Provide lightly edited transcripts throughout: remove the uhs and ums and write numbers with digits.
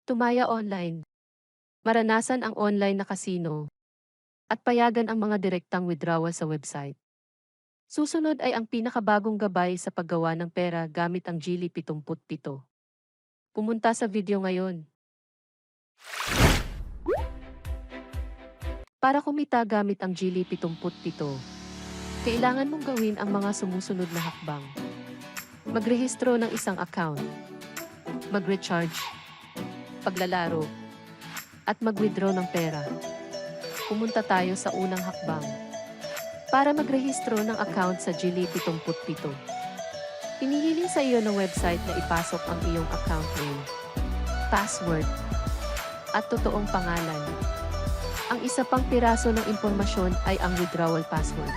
Tumaya online. Maranasan ang online na casino at payagan ang mga direktang withdrawal sa website. Susunod ay ang pinakabagong gabay sa paggawa ng pera gamit ang Geely 77. Pumunta sa video ngayon. Para kumita gamit ang Geely 77, kailangan mong gawin ang mga sumusunod na hakbang. Magrehistro ng isang account, mag-recharge, paglalaro, at mag-withdraw ng pera. Pumunta tayo sa unang hakbang. Para magrehistro ng account sa Geely 77, hinihiling sa iyo ng website na ipasok ang iyong account name, password, at totoong pangalan. Ang isa pang piraso ng impormasyon ay ang withdrawal password.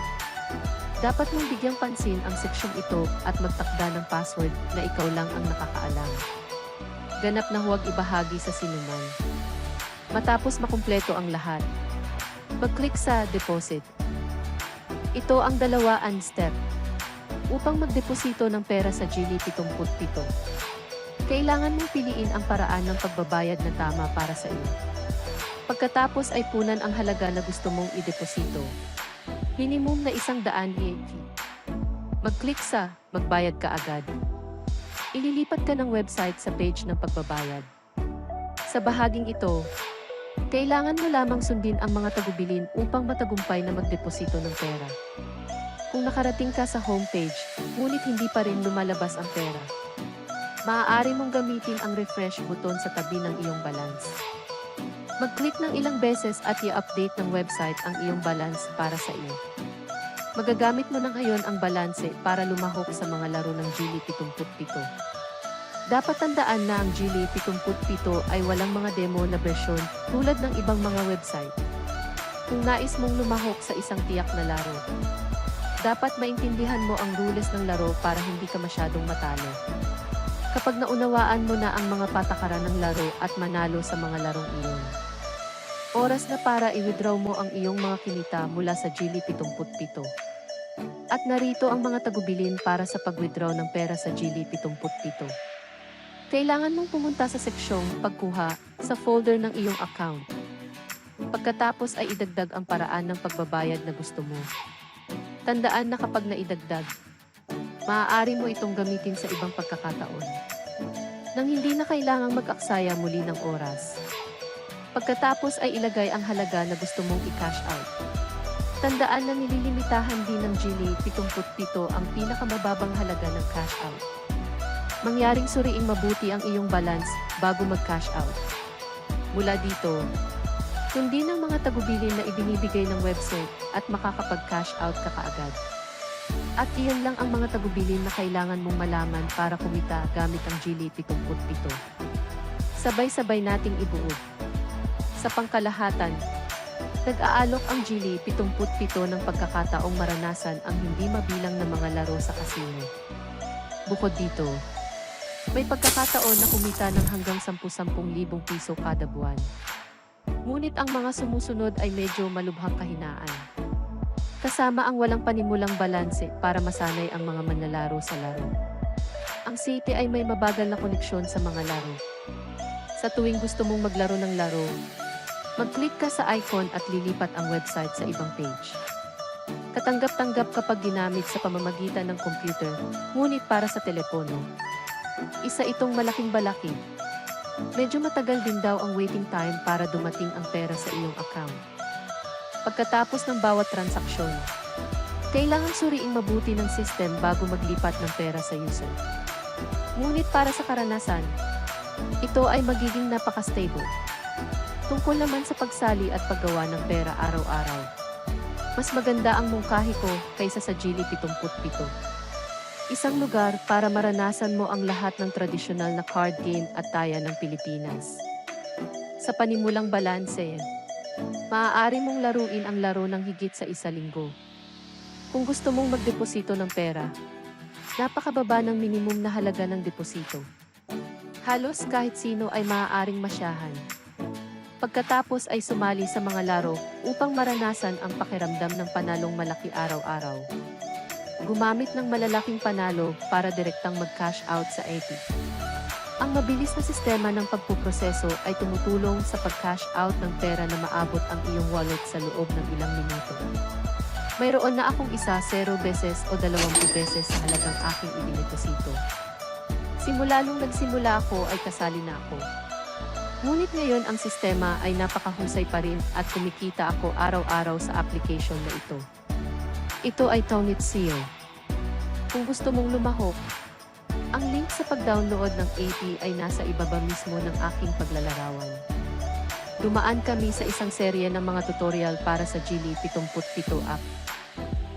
Dapat mong bigyang pansin ang seksyong ito at magtakda ng password na ikaw lang ang nakakaalam. Ganap na huwag ibahagi sa sinuman. Matapos makumpleto ang lahat, mag-click sa Deposit. Ito ang dalawaan step upang magdeposito ng pera sa Geely 77. Kailangan mong piliin ang paraan ng pagbabayad na tama para sa iyo. Pagkatapos ay punan ang halaga na gusto mong ideposito. Minimum na 100 EAT. Mag-click sa Magbayad ka agad. Ililipat ka ng website sa page ng pagbabayad. Sa bahaging ito, kailangan mo lamang sundin ang mga tagubilin upang matagumpay na magdeposito ng pera. Kung nakarating ka sa homepage, ngunit hindi pa rin lumalabas ang pera, maaari mong gamitin ang refresh button sa tabi ng iyong balance. Mag-click ng ilang beses at i-update ng website ang iyong balance para sa iyo. Magagamit mo na ngayon ang balanse para lumahok sa mga laro ng Geely 77. Dapat tandaan na ang Geely 77 ay walang mga demo na bersyon tulad ng ibang mga website. Kung nais mong lumahok sa isang tiyak na laro, dapat maintindihan mo ang rules ng laro para hindi ka masyadong matalo. Kapag naunawaan mo na ang mga patakaran ng laro at manalo sa mga larong iyon, oras na para i-withdraw mo ang iyong mga kinita mula sa Geely 77. At narito ang mga tagubilin para sa pag-withdraw ng pera sa Geely 77. Kailangan mong pumunta sa seksyong Pagkuha sa folder ng iyong account. Pagkatapos ay idagdag ang paraan ng pagbabayad na gusto mo. Tandaan na kapag naidagdag, maaari mo itong gamitin sa ibang pagkakataon nang hindi na kailangang mag-aksaya muli ng oras. Pagkatapos ay ilagay ang halaga na gusto mong i-cash out. Tandaan na nililimitahan din ng Geely 77 ang pinakamababang halaga ng cash out. Mangyaring suriing mabuti ang iyong balance bago mag-cash out. Mula dito, sundin ang mga tagubilin na ibinibigay ng website at makakapag-cash out ka kaagad. At iyon lang ang mga tagubilin na kailangan mong malaman para kumita gamit ang Geely 77. Sabay-sabay nating ibuod. Sa pangkalahatan, nag-aalok ang Geely 77 ng pagkakataong maranasan ang hindi mabilang na mga laro sa casino. Bukod dito, may pagkakataon na kumita ng hanggang 10,000 piso kada buwan. Ngunit ang mga sumusunod ay medyo malubhang kahinaan. Kasama ang walang panimulang balanse para masanay ang mga manlalaro sa laro. Ang City ay may mabagal na koneksyon sa mga laro. Sa tuwing gusto mong maglaro ng laro, mag-click ka sa icon at lilipat ang website sa ibang page. Katanggap-tanggap kapag ginamit sa pamamagitan ng computer, ngunit para sa telepono. Isa itong malaking balakid. Medyo matagal din daw ang waiting time para dumating ang pera sa iyong account. Pagkatapos ng bawat transaksyon, kailangan suriing mabuti ng system bago maglipat ng pera sa user. Ngunit para sa karanasan, ito ay magiging napaka-stable. Tungkol naman sa pagsali at paggawa ng pera araw-araw, mas maganda ang mungkahi ko kaysa sa Geely 77. Isang lugar para maranasan mo ang lahat ng tradisyonal na card game at taya ng Pilipinas. Sa panimulang balanse, maaari mong laruin ang laro ng higit sa 1 linggo. Kung gusto mong magdeposito ng pera, napakababa ng minimum na halaga ng deposito. Halos kahit sino ay maaaring masyahan. Pagkatapos ay sumali sa mga laro upang maranasan ang pakiramdam ng panalong malaki araw-araw. Gumamit ng malalaking panalo para direktang mag-cash out sa AP. Ang mabilis na sistema ng pagpuproseso ay tumutulong sa pag-cash out ng pera na maabot ang iyong wallet sa loob ng ilang minuto. Mayroon na akong 0 beses o 20 beses sa halagang aking idiniposito. Simula nung nagsimula ako ay kasali na ako. Ngunit ngayon ang sistema ay napakahusay pa rin at kumikita ako araw-araw sa application na ito. Ito ay Tongitsio. Kung gusto mong lumahok, ang link sa pag-download ng AP ay nasa ibaba mismo ng aking paglalarawan. Dumaan kami sa isang serye ng mga tutorial para sa Geely 77 app.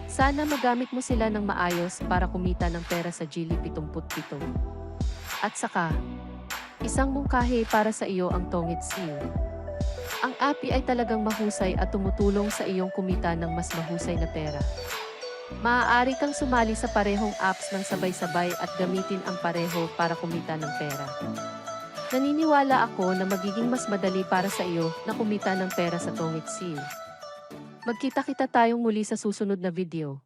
Sana magamit mo sila ng maayos para kumita ng pera sa Geely 77. At saka, isang mungkahi para sa iyo ang Tongitsio. Ang API ay talagang mahusay at tumutulong sa iyong kumita ng mas mahusay na pera. Maaari kang sumali sa parehong apps ng sabay-sabay at gamitin ang pareho para kumita ng pera. Naniniwala ako na magiging mas madali para sa iyo na kumita ng pera sa Tongitsio. Magkita-kita tayong muli sa susunod na video.